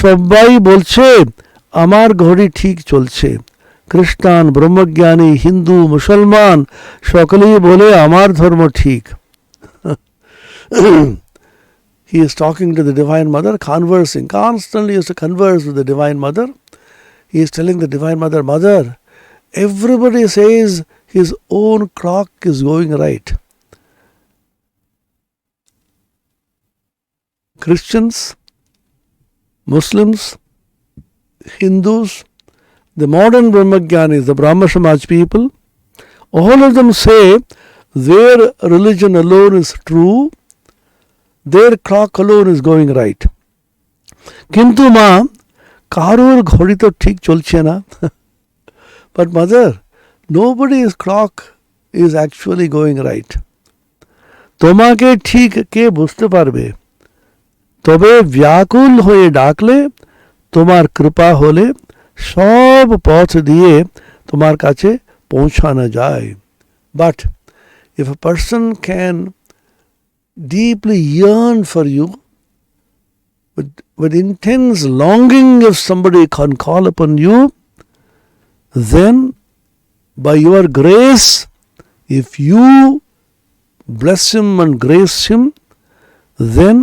সবাই বলছে আমার ঘড়ি ঠিক চলছে, খ্রিস্টান, ব্রহ্মজ্ঞানী, হিন্দু, মুসলমান সকলেই বলে আমার ধর্ম ঠিক. He is talking to the Divine Mother, conversing, constantly used to converse with the Divine Mother. He is telling the Divine Mother, Mother, everybody says his own clock is going right. Christians, Muslims, Hindus, the modern Brahmagyanis, the Brahma Samaj people, all of them say their religion alone is true, their clock alone is going right. কিন্তু মা কারোর ঘড়ি তো ঠিক চলছে না. But mother, nobody's clock is actually going right. তোমাকে ঠিক কে বুঝতে পারবে? তবে ব্যাকুল হয়ে ডাকলে, তোমার কৃপা হলে সব পথ দিয়ে তোমার কাছে পৌঁছানো যায়. But if a person can deeply yearn for you, with intense longing, if somebody can call upon you, then by your grace, if you bless him and grace him, then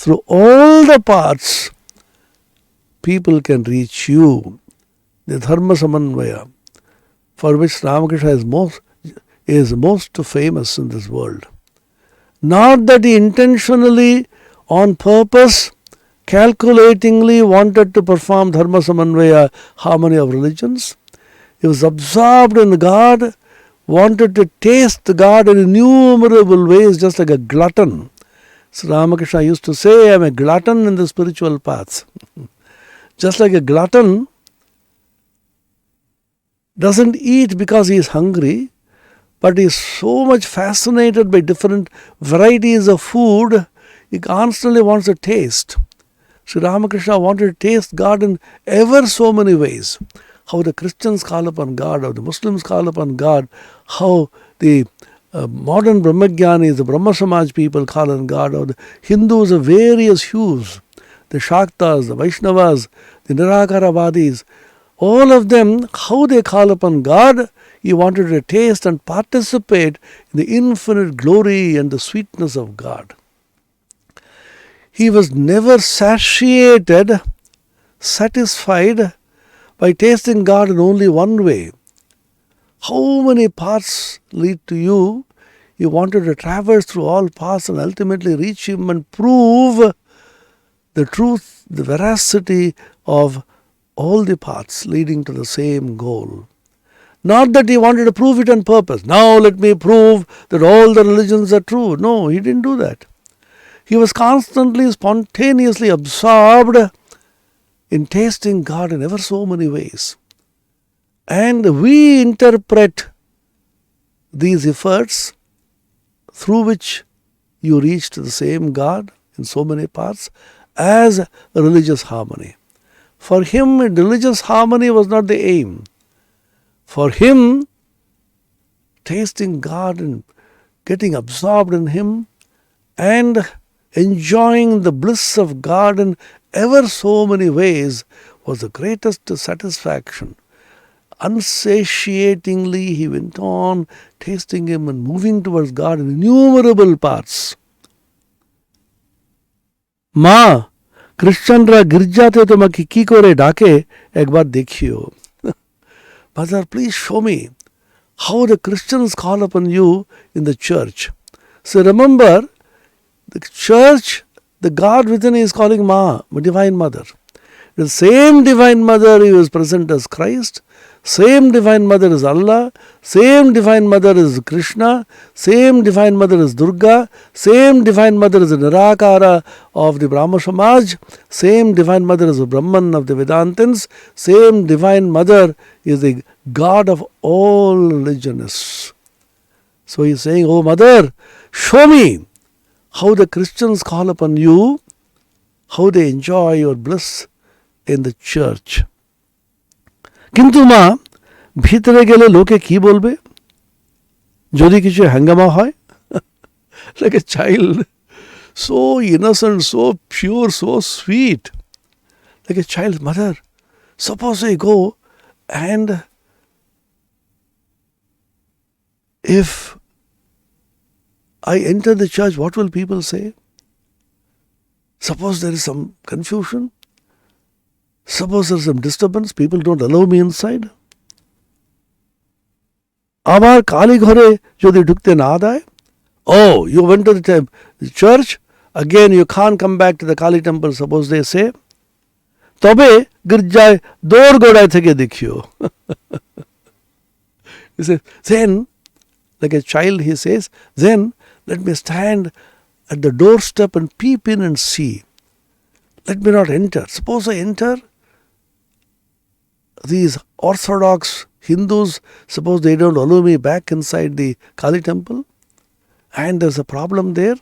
through all the paths people can reach you. The Dharma Samanvaya, for which Ramakrishna is most famous in this world. Not that he intentionally, on purpose, calculatingly wanted to perform Dharma Samanvaya, harmony of religions. He was absorbed in God, wanted to taste God in innumerable ways, just like a glutton. So Ramakrishna used to say, I am a glutton in the spiritual paths. Just like a glutton doesn't eat because he is hungry, but he is so much fascinated by different varieties of food, he constantly wants to taste. Sri Ramakrishna wanted to taste God in ever so many ways. How the Christians call upon God, how the Muslims call upon God, how the modern Brahmagyanis, the Brahma Samaj people call on God, how the Hindus of various hues, the Shaktas, the Vaishnavas, the Nirakaravadis, all of them, how they call upon God, he wanted to taste and participate in the infinite glory and the sweetness of God. He was never satiated, satisfied by tasting God in only one way. How many paths lead to you? He wanted to traverse through all paths and ultimately reach him and prove the truth, the veracity of all the paths leading to the same goal. Not that he wanted to prove it on purpose. Now let me prove that all the religions are true. No, he didn't do that. He was constantly, spontaneously absorbed in tasting God in ever so many ways. And we interpret these efforts through which you reach to the same God in so many paths as religious harmony. For him, religious harmony was not the aim. For him, tasting God and getting absorbed in him and enjoying the bliss of God in ever so many ways was the greatest satisfaction. Unsatiatingly he went on tasting him and moving towards God in innumerable paths. মা, খ্রিস্টানরা গির্জাতে তোমাকে কি করে ডাকে একবার দেখিও. Mother, please show me how the Christians call upon you in the church. So remember, the church, the God within is calling Ma, Divine Mother. The same Divine Mother who is present as Christ, same Divine Mother is Allah, same Divine Mother is Krishna, same Divine Mother is Durga, same Divine Mother is the Nirakara of the Brahma Samaj, same Divine Mother is the Brahman of the Vedantins, same Divine Mother is the God of all religionists. So he is saying, Oh Mother, show me how the Christians call upon you, how they enjoy your bliss in the church. কিন্তু মা, ভিতরে গেলে লোকে কি বলবে যদি কিছু হাঙ্গামা হয়? like a child, so innocent, so pure, so sweet, like a child. Mother, suppose I go and if I enter the church, what will people say? Suppose there is some confusion. Suppose there is some disturbance, people don't allow me inside. আবার কালী ঘরে যদি ঢুকতে না দেয়, oh, you went to the church, again you can't come back to the Kali temple, suppose they say, তবে গির্জায় দৌড় গোড়ায় থেকে দেখিও. He says, then, like a child he says, then let me stand at the doorstep and peep in and see. Let me not enter. Suppose I enter, these Orthodox Hindus, suppose they don't allow me back inside the Kali temple, and there's a problem there,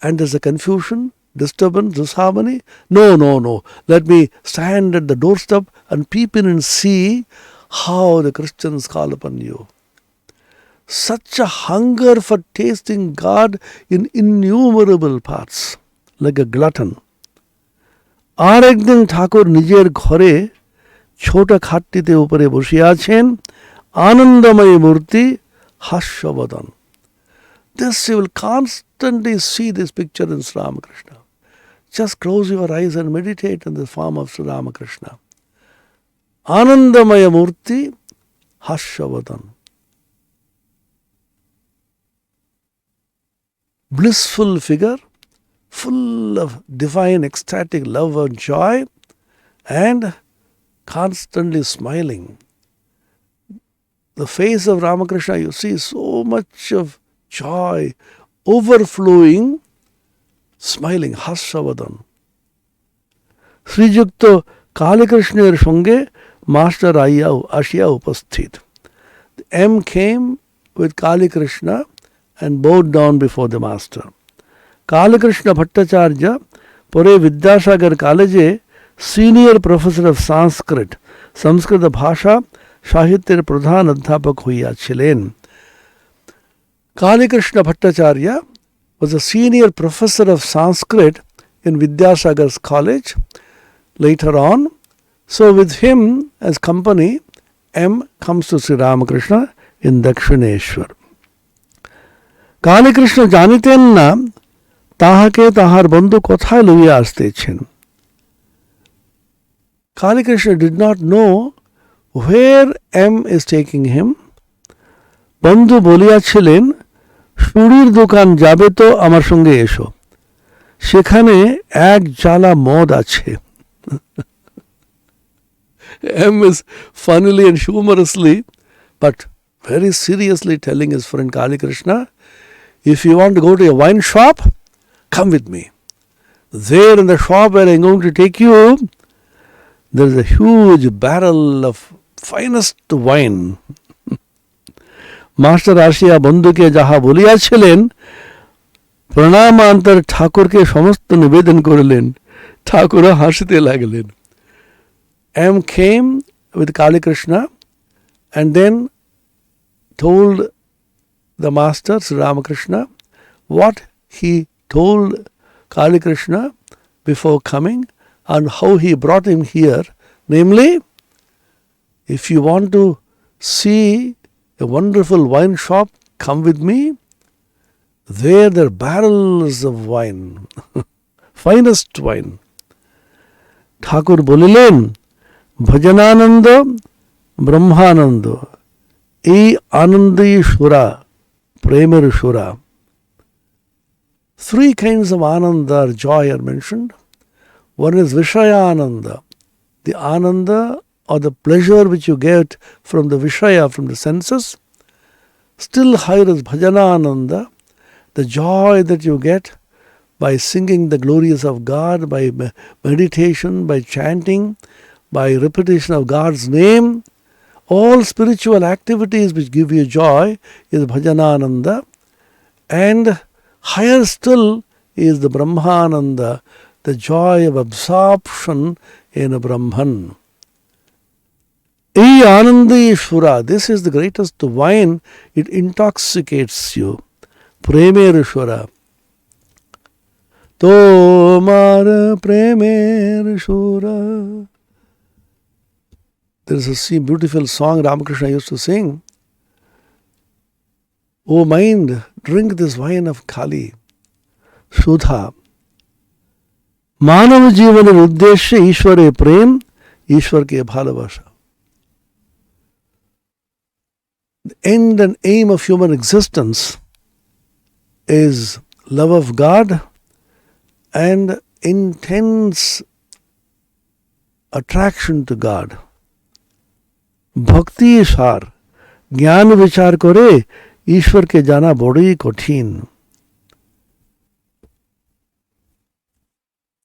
and there's a confusion, disturbance, disharmony. No. Let me stand at the doorstep and peep in and see how the Christians call upon you. Such a hunger for tasting God in innumerable parts, like a glutton. আর একদিন ঠাকুর নিজের ঘরে ছোট খাটটিতে উপরে বসিয়া আছেন, আনন্দময়ী মূর্তি, হাস্যবদন. This you will constantly see this picture in Sri Ramakrishna. Just close your eyes and meditate in the form of Sri Ramakrishna. Anandamaya Murti, Harshavadhan. Blissful figure, full of divine ecstatic love and joy, and constantly smiling. The face of Ramakrishna, you see so much of joy, overflowing, smiling, Harshavadhan. শ্রীযুক্ত কালীকৃষ্ণের সঙ্গে master আসিয়া উপস্থিত. M came with Kali Krishna and bowed down before the master. Kalikrishna Bhattacharya পরে বিদ্যাসাগর কলেজে senior professor of সংস্কৃত, সংস্কৃত ভাষা সাহিত্যের প্রধান অধ্যাপক হইয়াছিলেন. Kalikrishna Bhattacharya was a senior professor of Sanskrit in Vidyasagar's college later on. So with him as company, M comes to Sri Ramakrishna in Dakshineshwar. Kalikrishna জানিতেন না তাহাকে তাহার বন্ধু কোথায় লইয়া আসতেছেন. Kalikrishna did not know where M is taking him. বন্ধু বলিয়াছিলেন, সুরির দোকান যাবে তো আমার সঙ্গে এসো, সেখানে এক জালা মদ আছে. M is funnily and humorously but very seriously telling his friend Kalikrishna, if you want to go to a wine shop, come with me. There in the shop where I'm going to take you, there is a huge barrel of finest wine. Master আসিয়া বন্ধুকে যাহা বলিয়াছিলেন, প্রণামান্তর ঠাকুরকে সমস্ত নিবেদন করিলেন. ঠাকুরও হাসিতে লাগলেন. M came with Kalikrishna and then told the master, Sri Ramakrishna, what he told Kalikrishna before coming and how he brought him here. Namely, if you want to see a wonderful wine shop, come with me. There are barrels of wine, finest wine. ঠাকুর বলিলেন, ভজনানন্দ, ব্রহ্মানন্দ, এই আনন্দই সুরা, প্রেমের সুরা. Three kinds of ananda or joy are mentioned. One is Vishayananda, the ananda or the pleasure which you get from the Vishaya, from the senses. Still higher is Bhajanananda, the joy that you get by singing the glories of God, by meditation, by chanting, by repetition of God's name. All spiritual activities which give you joy is Bhajanananda. And higher still is the Brahmananda, the joy of absorption in a Brahman. Ei Anandeshwara, this is the greatest wine, it intoxicates you. Premer Tomar Premer Shura. There is a beautiful song Ramakrishna used to sing. O mind, drink this wine of Kali, Shudha. मानव जीवन उद्देश्य ईश्वर प्रेम ईश्वर के Bhalobasha. The end and aim of human existence is love of God and intense attraction to God. भक्ति सार ज्ञान विचार करे ईश्वर के जाना बड़ी कठिन.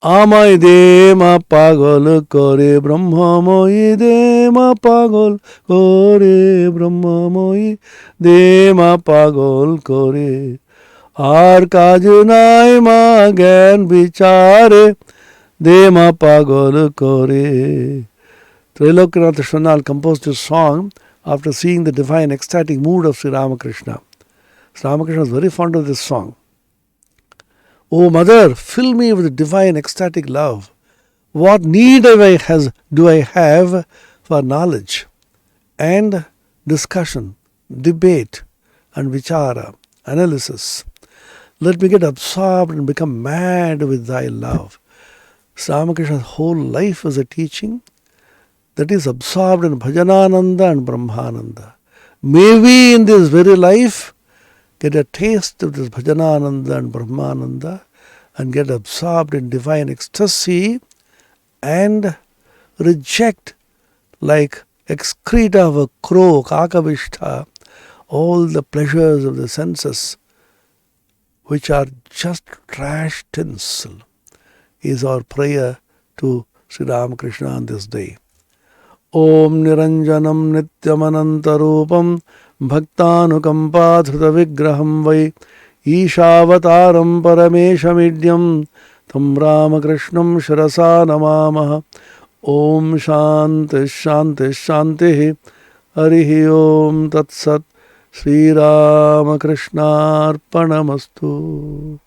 আমায় দে মা পাগল করে ব্রহ্মময়ী দে মা পাগল করে ব্রহ্মময়ী দে মা পাগল করে আর কাজ নাই মা জ্ঞান বিচারে দে মা পাগল করে. Trilokanath Shanal composed this song after seeing the divine ecstatic mood of Sri Ramakrishna. Sri Ramakrishna was very fond of this song. O mother, fill me with divine ecstatic love. What need do I have for knowledge and discussion, debate and vichara, analysis? Let me get absorbed and become mad with thy love. Sri Ramakrishna's whole life was a teaching that is absorbed in Bhajanananda and Brahmananda. May we in this very life get a taste of this Bhajanananda and Brahmananda and get absorbed in divine ecstasy and reject like excreta of a crow, kakavishta, all the pleasures of the senses which are just trash tinsel, is our prayer to Sri Ramakrishna on this day. Om Niranjanam Nityamanantarupam Bhaktanukampadhrita Vigraham Vai Ishavataram Parameshamidyam Tam Ramakrishnam Shirasa Namamaha. Om Shanti Shanti Shanti Harihi Om Tat Sat Sri Ramakrishna Arpanamastu.